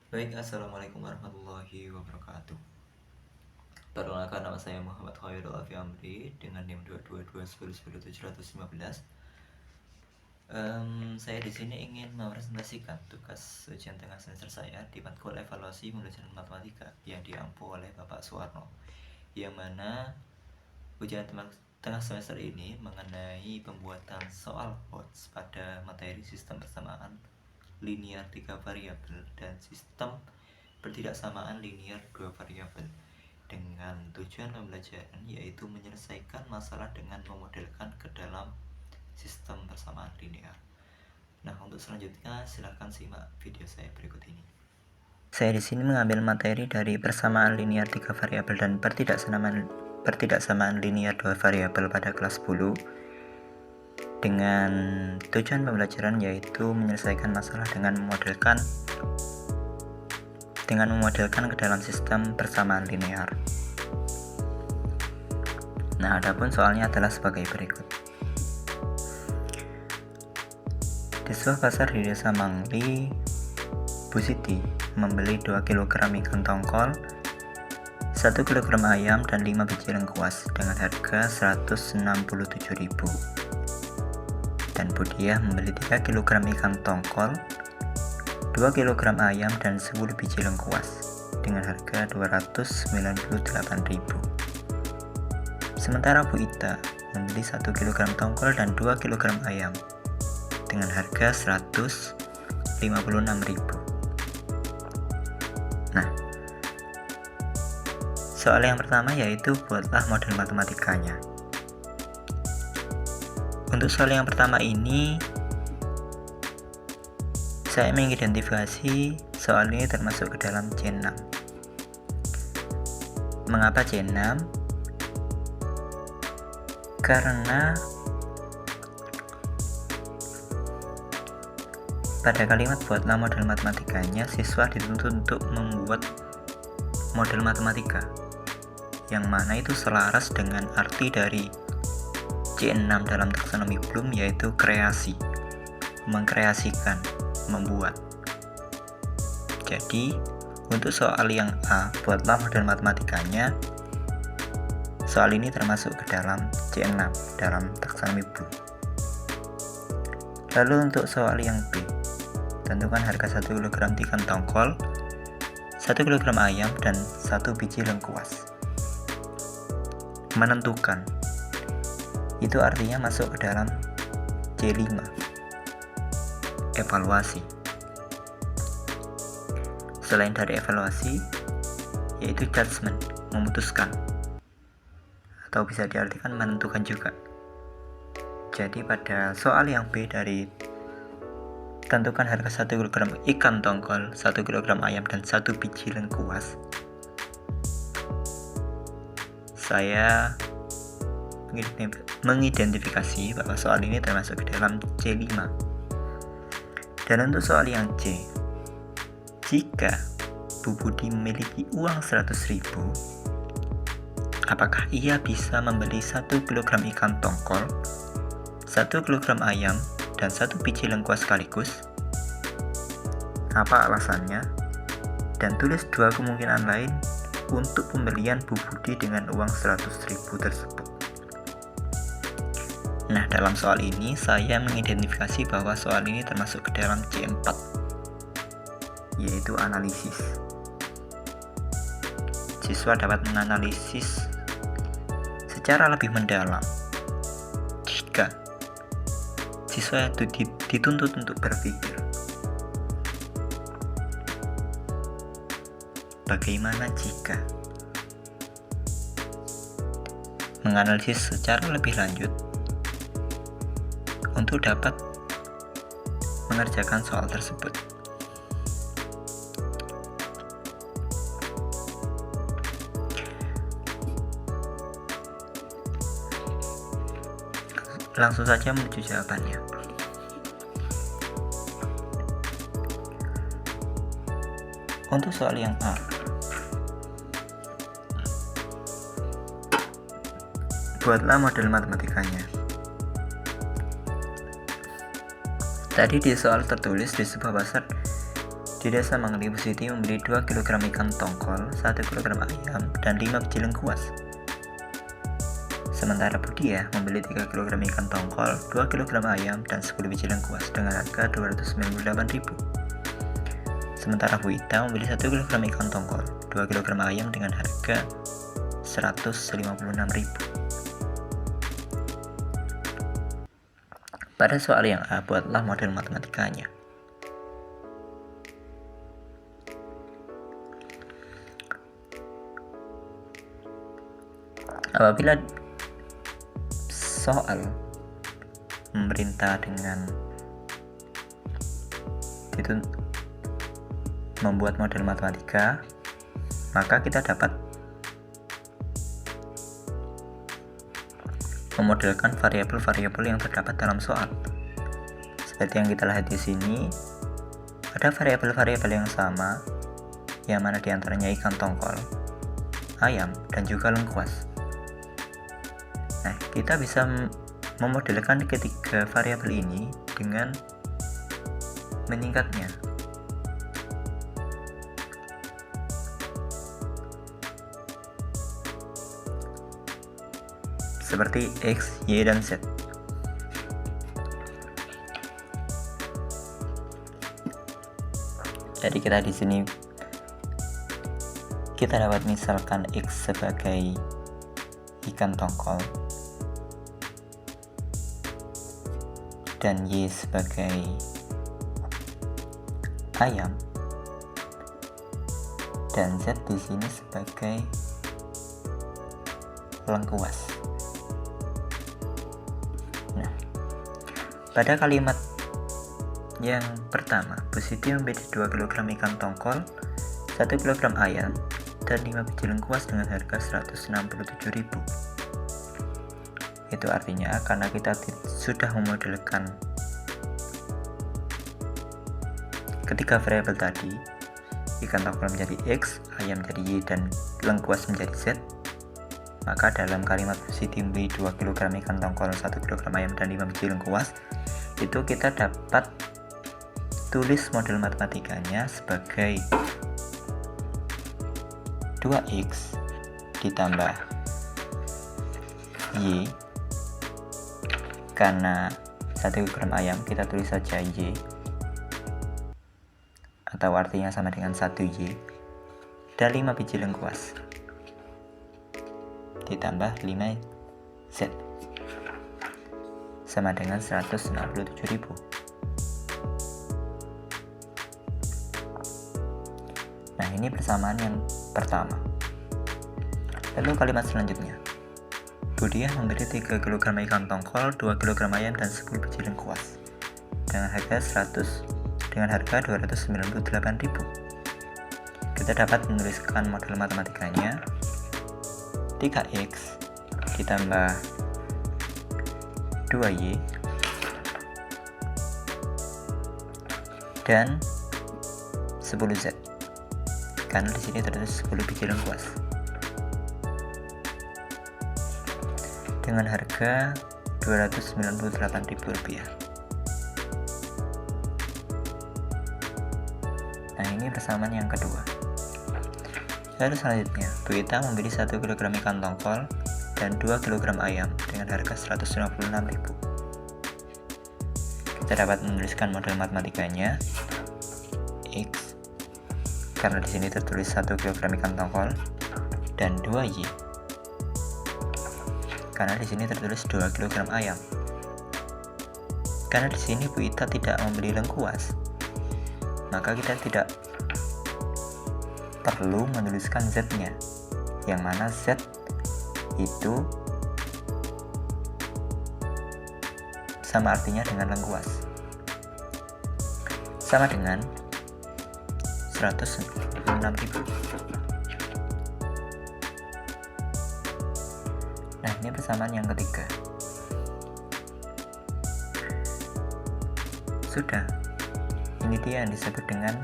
Baik, Assalamualaikum warahmatullahi wabarakatuh. Perkenalkan, nama saya Muhammad Khairul Alfi Amri dengan NIM 222100715. Saya di sini ingin mepresentasikan tugas ujian tengah semester saya di matkul evaluasi pembelajaran matematika yang diampu oleh Bapak Suwarno, yang mana ujian tengah semester ini mengenai pembuatan soal HOTS pada materi sistem persamaan linear 3 variabel dan sistem pertidaksamaan linear 2 variabel, dengan tujuan pembelajaran yaitu menyelesaikan masalah dengan memodelkan ke dalam sistem persamaan linear. Nah, untuk selanjutnya silahkan simak video saya berikut ini. Saya di sini mengambil materi dari persamaan linear 3 variabel dan pertidaksamaan linear 2 variabel pada kelas 10 dengan tujuan pembelajaran yaitu menyelesaikan masalah dengan memodelkan ke dalam sistem persamaan linear. Nah, adapun soalnya adalah sebagai berikut. Di sebuah pasar di desa Mangli, Bu Siti membeli 2 kg ikan tongkol, 1 kg ayam, dan 5 biji lengkuas dengan harga 167.000. Dan Bu Diah membeli 3 kg ikan tongkol, 2 kg ayam, dan 10 biji lengkuas dengan harga 298.000. Sementara Bu Ita membeli 1 kg tongkol dan 2 kg ayam dengan harga 156.000. Nah, soal yang pertama yaitu buatlah model matematikanya. Untuk soal yang pertama ini, saya mengidentifikasi soal ini termasuk ke dalam C6. Mengapa C6? Karena pada kalimat buatlah model matematikanya, siswa dituntut untuk membuat model matematika yang mana itu selaras dengan arti dari C6 dalam taksonomi Bloom, yaitu kreasi, mengkreasikan, membuat. Jadi untuk soal yang A, buatlah model matematikanya, soal ini termasuk ke dalam C6 dalam taksonomi Bloom. Lalu untuk soal yang B, tentukan harga 1 kg ikan tongkol, 1 kg ayam, dan 1 biji lengkuas. Menentukan itu artinya masuk ke dalam C5, evaluasi. Selain dari evaluasi, yaitu judgment, memutuskan, atau bisa diartikan menentukan juga. Jadi pada soal yang B dari tentukan harga 1 kg ikan tongkol, 1 kg ayam, dan 1 biji lengkuas, saya mengidentifikasi bahwa soal ini termasuk ke dalam C5. Dan untuk soal yang C, jika Bu Budi memiliki uang 100.000, apakah ia bisa membeli 1 kg ikan tongkol, 1 kg ayam, dan 1 biji lengkuas sekaligus? Apa alasannya? Dan tulis 2 kemungkinan lain untuk pembelian Bu Budi dengan uang 100.000 tersebut. Nah, dalam soal ini saya mengidentifikasi bahwa soal ini termasuk ke dalam C4, yaitu analisis. Siswa dapat menganalisis secara lebih mendalam jika siswa itu dituntut untuk berpikir bagaimana jika menganalisis secara lebih lanjut untuk dapat mengerjakan soal tersebut. Langsung saja menuju jawabannya. Untuk soal yang A, buatlah model matematikanya. Tadi di soal tertulis di sebuah pasar Di desa Mangli, Bu Siti membeli 2 kg ikan tongkol, 1 kg ayam, dan 5 biji lengkuas. Sementara Bu Diah membeli 3 kg ikan tongkol, 2 kg ayam, dan 10 biji lengkuas dengan harga Rp298.000. Sementara Bu Ita membeli 1 kg ikan tongkol, 2 kg ayam dengan harga Rp156.000. Pada soal yang A, buatlah model matematikanya. Apabila soal memerintah dengan itu membuat model matematika, maka kita dapat memodelkan variabel-variabel yang terdapat dalam soal. Seperti yang kita lihat di sini, ada variabel-variabel yang sama, yang mana diantaranya ikan tongkol, ayam, dan juga lengkuas. Nah, kita bisa memodelkan ketiga variabel ini dengan meningkatnya. Seperti X, Y, dan Z. Jadi kita di sini kita dapat misalkan X sebagai ikan tongkol dan Y sebagai ayam dan Z di sini sebagai lengkuas. Nah, pada kalimat yang pertama, Bu Siti membeli 2 kg ikan tongkol, 1 kg ayam, dan 5 biji lengkuas dengan harga Rp167.000. Itu artinya karena kita sudah memodelkan ketiga variabel tadi, ikan tongkol menjadi X, ayam menjadi Y, dan lengkuas menjadi Z, maka dalam kalimat Bu Siti membeli 2 kg ikan tongkol, 1 kg ayam, dan 5 biji lengkuas, itu kita dapat tulis model matematikanya sebagai 2X ditambah Y, karena 1 kg ayam kita tulis saja Y, atau artinya sama dengan 1Y, dan 5 biji lengkuas ditambah 5Z sama dengan Rp167.000. Nah, ini persamaan yang pertama. Lalu kalimat selanjutnya, Bu Diah membeli 3 kg ikan tongkol, 2 kg ayam, dan 10 biji lengkuas dengan harga Rp298.000. Kita dapat menuliskan model matematikanya 3X ditambah 2Y dan 10Z, karena di sini tertulis 10 biji lengkuas dengan harga Rp298.000. Nah, ini persamaan yang kedua. Lalu selanjutnya, Bu Ita membeli 1 kg ikan tongkol dan 2 kg ayam dengan harga Rp156.000. Kita dapat menuliskan model matematikanya X, karena di sini tertulis 1 kg ikan tongkol, dan 2Y, karena di sini tertulis 2 kg ayam. Karena di sini Bu Ita tidak membeli lengkuas, maka kita tidak perlu menuliskan Z-nya, yang mana Z itu sama artinya dengan lengkuas, sama dengan Rp196.000. Nah, ini persamaan yang ketiga. Sudah, ini dia yang disebut dengan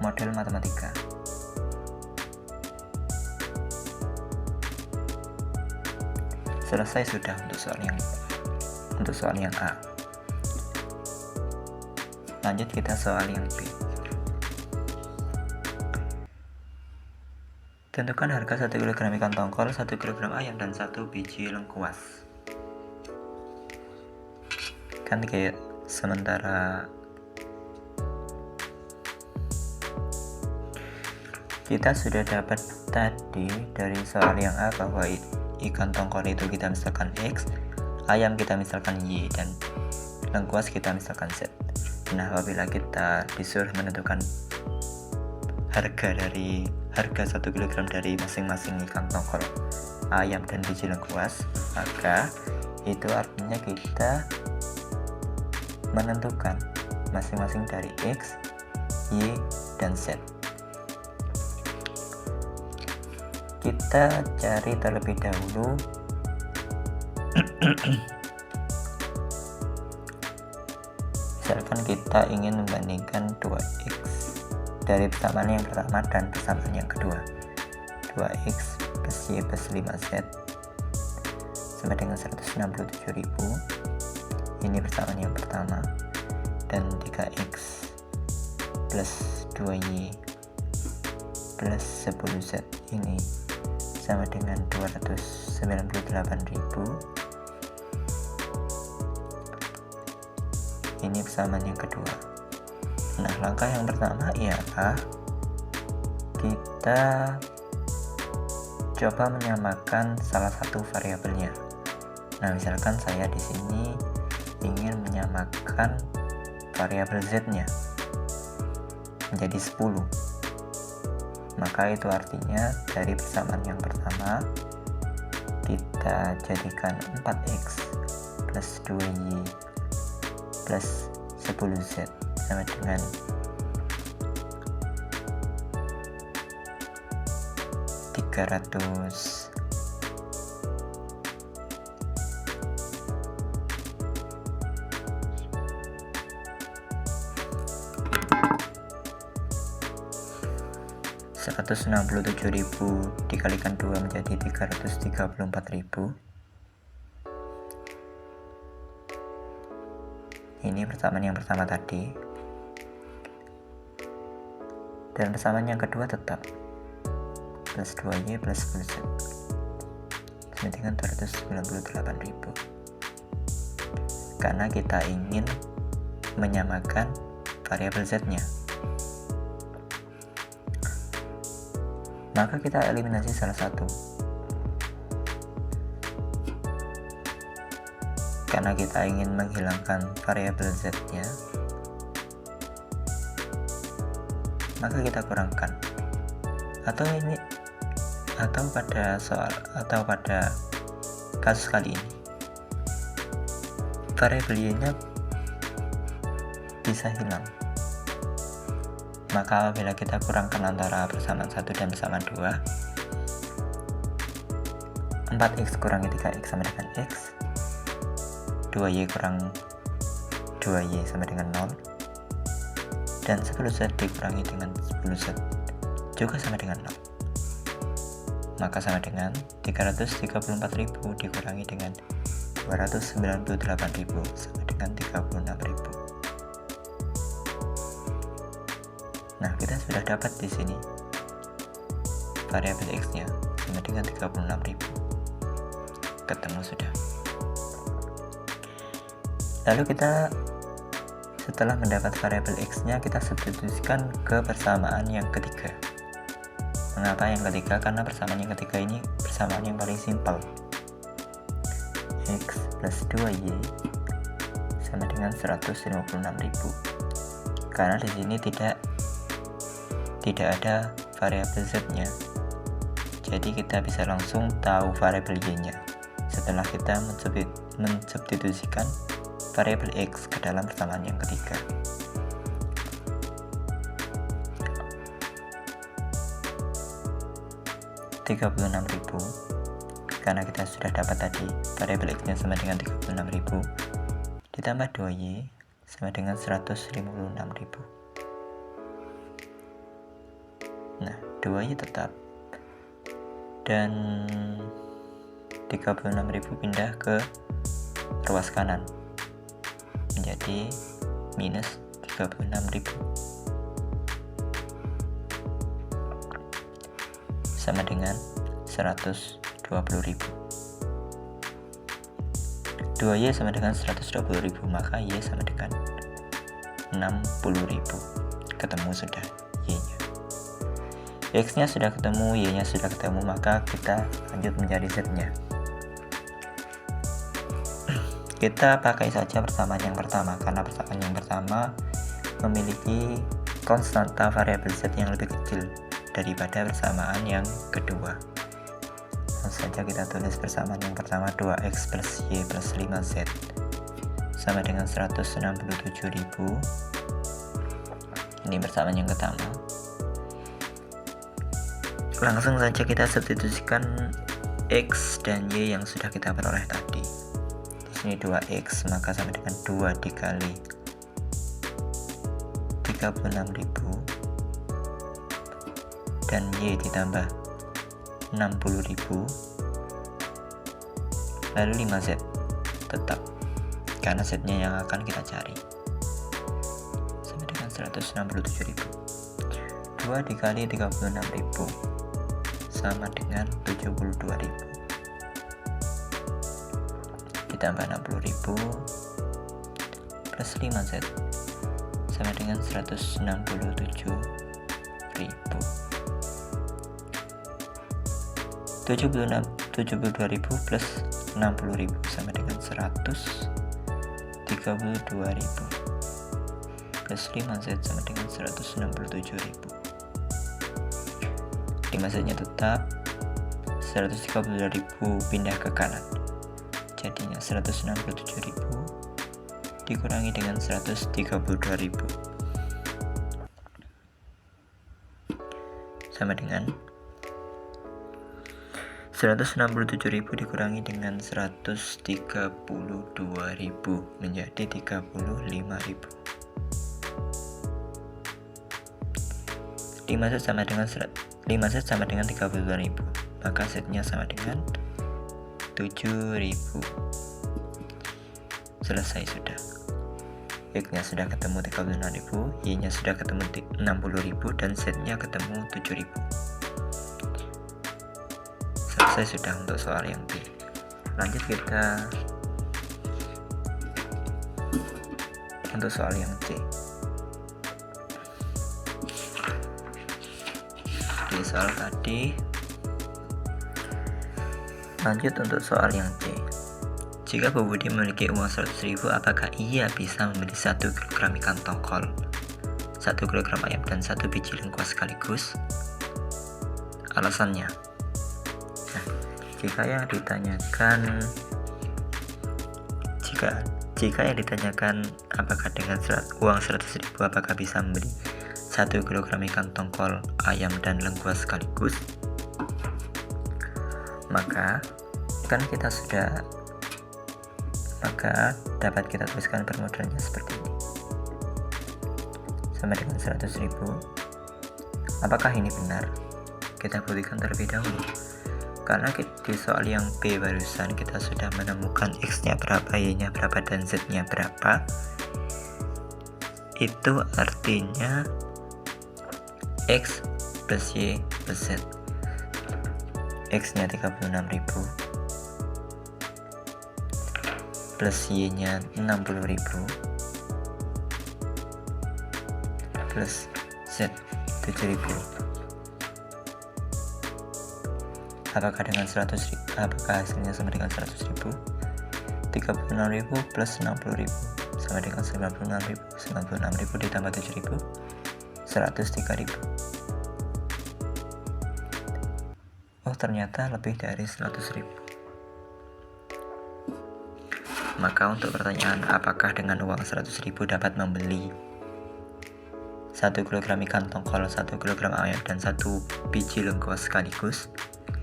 model matematika. Selesai sudah untuk soal yang A. Lanjut kita soal yang B. Tentukan harga 1 kg ikan tongkol, 1 kg ayam, dan 1 biji lengkuas. Kan kayak sementara kita sudah dapat tadi dari soal yang A bahwa ikan tongkol itu kita misalkan X, ayam kita misalkan Y, dan lengkuas kita misalkan Z. Nah, apabila kita disuruh menentukan harga 1 kg dari masing-masing ikan tongkol, ayam, dan biji lengkuas, maka itu artinya kita menentukan masing-masing dari X, Y, dan Z. Kita cari terlebih dahulu misalkan kita ingin membandingkan 2X dari persamaan yang pertama dan persamaan yang kedua. 2X plus Y plus 5Z sama dengan 167.000. Ini persamaan yang pertama. Dan 3X plus 2Y plus 10Z ini sama dengan 298.000. Ini persamaan yang kedua. Nah, langkah yang pertama ialah kita coba menyamakan salah satu variabelnya. Nah, misalkan saya di sini ingin menyamakan variabel Z-nya menjadi 10. Maka itu artinya dari persamaan yang pertama kita jadikan 4X plus 2Y plus 10Z sama dengan 300 167.000 dikalikan 2 menjadi 334.000. Ini persamaan yang pertama tadi. Dan persamaan yang kedua tetap plus 2Y plus 10Z sama dengan 298.000, karena kita ingin menyamakan variabel Z-nya. Maka kita eliminasi salah satu, karena kita ingin menghilangkan variabel Z-nya, maka kita kurangkan. Atau pada kasus kali ini variabel Y-nya bisa hilang. Maka apabila kita kurangkan antara persamaan 1 dan persamaan 2, 4X kurangi 3X sama dengan X, 2Y kurang 2Y sama dengan 0, dan 10Z dikurangi dengan 10Z juga sama dengan 0. Maka sama dengan 334.000 dikurangi dengan 298.000 sama dengan 36.000. Nah, kita sudah dapat di sini variabel X-nya sama dengan 36.000. Ketemu sudah. Lalu kita setelah mendapat variabel X-nya, kita substitusikan ke persamaan yang ketiga. Mengapa yang ketiga? Karena persamaan yang ketiga ini persamaan yang paling simpel. X plus 2Y sama dengan 156.000. Karena di sini tidak ada variabel Z-nya. Jadi kita bisa langsung tahu variabel Y-nya setelah kita mensubstitusikan variabel X ke dalam persamaan yang ketiga. $36.000, karena kita sudah dapat tadi variabel X-nya sama dengan 36.000 ditambah 2Y sama dengan 156.000. Nah, 2Y tetap, dan 36.000 pindah ke ruas kanan menjadi minus 36.000 sama dengan 120.000. 2Y sama dengan 120.000, maka Y sama dengan 60.000. Ketemu sudah Y-nya. X-nya sudah ketemu, Y-nya sudah ketemu, maka kita lanjut mencari Z-nya. Kita pakai saja persamaan yang pertama, karena persamaan yang pertama memiliki konstanta variabel Z yang lebih kecil daripada persamaan yang kedua. Langsung saja kita tulis persamaan yang pertama, 2X plus Y plus 5Z sama dengan 167.000. Ini persamaan yang pertama. Langsung saja kita substitusikan X dan Y yang sudah kita peroleh tadi. Di sini 2X maka sama dengan 2 dikali 36.000 dan Y ditambah 60.000, lalu 5Z tetap karena Z-nya yang akan kita cari sama dengan 167.000. 2 dikali 36.000 sama dengan 72.000 ditambah 60.000 plus 5Z sama dengan 167.000. 72.000 plus 60.000 sama dengan 132.000 plus 5Z sama dengan 167.000. 5Z nya tetap, 132.000 pindah ke kanan, jadinya 167.000 dikurangi dengan 132.000 sama dengan 167.000 dikurangi dengan 132.000 menjadi 35.000. 5Z sama dengan 32.000, maka Z-nya sama dengan 7.000. Selesai sudah. X-nya sudah ketemu 36.000, Y-nya sudah ketemu 60.000 dan Z-nya ketemu 7.000. Selesai sudah untuk soal yang B. Lanjut kita untuk soal yang C. Di soal tadi, lanjut untuk soal yang C. Jika Bu Budi memiliki uang 100.000, apakah ia bisa membeli 1 kg ikan tongkol, 1 kg ayam dan 1 biji lengkuas sekaligus? Alasannya, jika yang ditanyakan apakah dengan uang 100.000 apakah bisa membeli 1 kg ikan tongkol, ayam dan lengkuas sekaligus, maka dapat kita tuliskan permodalannya seperti ini, sama dengan 100.000. Apakah ini benar? Kita buktikan terlebih dahulu. Karena di soal yang B barusan kita sudah menemukan X-nya berapa, Y-nya berapa, dan Z-nya berapa. Itu artinya X plus Y plus Z. X-nya 36.000 plus Y-nya 60.000 plus Z 7.000. Apakah hasilnya sama dengan 100.000? 36.000 plus 60.000 sama dengan 96.000. 96.000 ditambah 7.000, 103.000. Oh, ternyata lebih dari 100.000. Maka untuk pertanyaan apakah dengan uang 100.000 dapat membeli 1 kg ikan tongkol, 1 kg ayam dan 1 biji lengkuas sekaligus,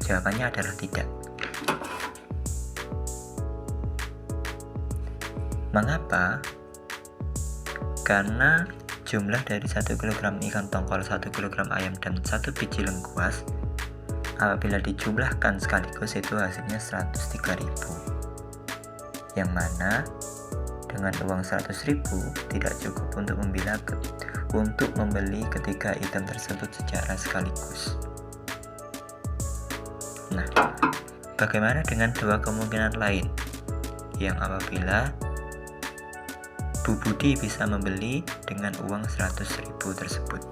jawabannya adalah tidak. Mengapa? Karena jumlah dari 1 kg ikan tongkol, 1 kg ayam dan 1 biji lengkuas apabila dijumlahkan sekaligus itu hasilnya 103.000, yang mana dengan uang 100.000 tidak cukup untuk membeli ketiga item tersebut secara sekaligus. Nah, bagaimana dengan dua kemungkinan lain yang apabila Bu Budi bisa membeli dengan uang 100.000 tersebut?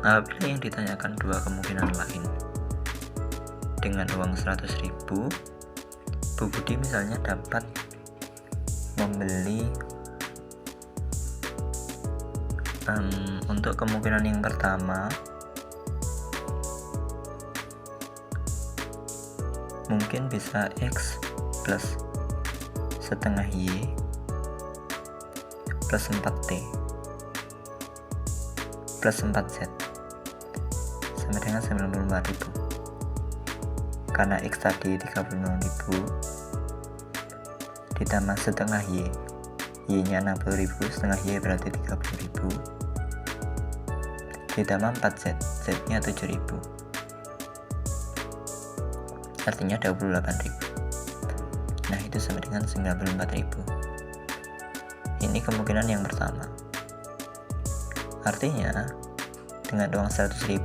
Apabila yang ditanyakan dua kemungkinan lain dengan uang 100.000, Bu Budi misalnya dapat membeli untuk kemungkinan yang pertama mungkin bisa X plus setengah Y plus 4T plus 4Z sama dengan 94.000, karena X tadi 36.000 ditambah setengah Y nya 60.000, setengah Y berarti 30.000, ditambah 4Z, Z nya 7.000, artinya 28.000. Nah, itu sama dengan 94.000. Ini kemungkinan yang pertama. Artinya dengan uang 100.000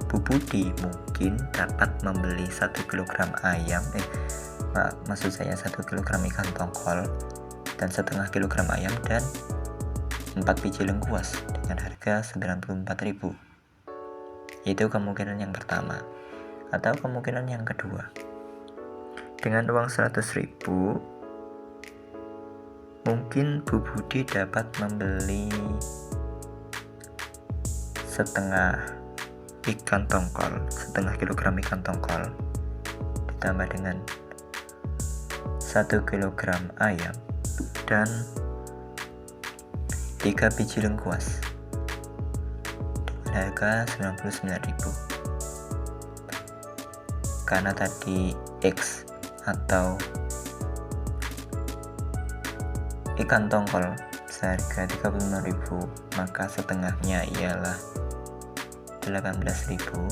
Bu Budi mungkin dapat membeli 1 kg ayam maksud saya 1 kg ikan tongkol dan setengah kilogram ayam dan 4 biji lengkuas dengan harga 94.000. Itu kemungkinan yang pertama. Atau kemungkinan yang kedua, dengan uang 100.000 mungkin Bu Budi dapat membeli setengah ikan tongkol, setengah kilogram ikan tongkol ditambah dengan 1 kilogram ayam dan 3 biji lengkuas dengan harga 99.000. Karena tadi X atau ikan tongkol seharga 36.000, maka setengahnya ialah 18.000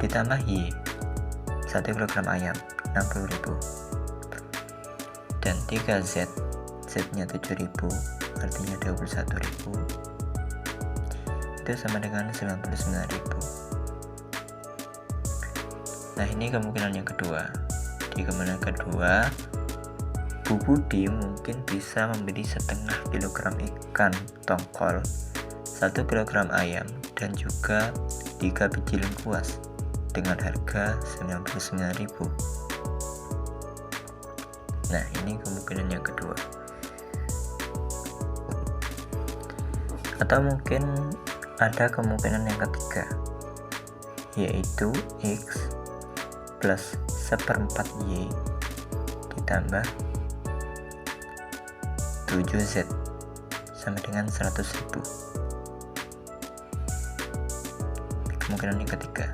ditambah Y 1 kg ayam 60.000 dan 3Z, Z nya 7.000 artinya 21.000, itu sama dengan 99.000. Nah, ini kemungkinan yang kedua. Di kemungkinan kedua, Bu Budi mungkin bisa membeli setengah kilogram ikan tongkol, 1 kilogram ayam dan juga 3 biji lengkuas dengan harga 99.000. Nah, ini kemungkinan yang kedua. Atau mungkin ada kemungkinan yang ketiga, yaitu X plus 1/4 Y ditambah 7Z sama dengan 100.000. Kemungkinan yang ketiga,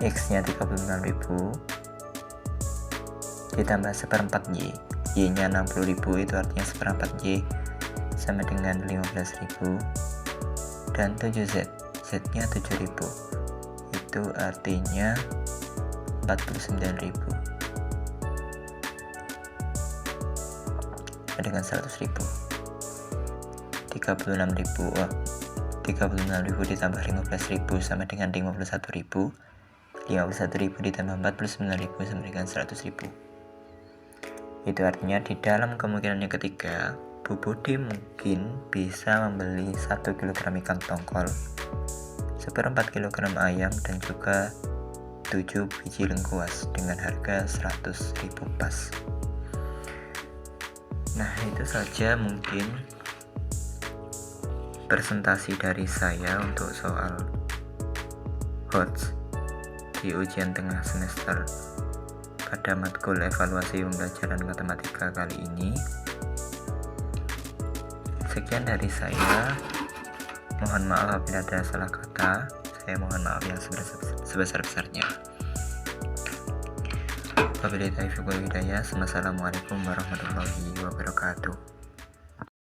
X nya 36.000 ditambah 1/4 Y, Y nya 60.000, itu artinya 1/4 Y sama dengan 15.000 dan 7Z, Z nya 7.000, itu artinya 49.000 dengan 100.000. 36.000 ditambah 15.000 sama dengan 51.000. 51.000 ditambah 49.000 sama dengan 100.000. Itu artinya di dalam kemungkinan yang ketiga, Bu Budi mungkin bisa membeli 1 kg ikan tongkol, 1/4 kg ayam dan juga 7 biji lengkuas dengan harga 100.000 pas. Nah, itu saja mungkin presentasi dari saya untuk soal HOTS di ujian tengah semester pada matkul evaluasi pembelajaran matematika kali ini. Sekian dari saya. Mohon maaf apabila ada salah kata. Saya mohon maaf yang sebesar-besarnya. Wabillahi taufiq wal hidayah. Wassalamualaikum warahmatullahi wabarakatuh.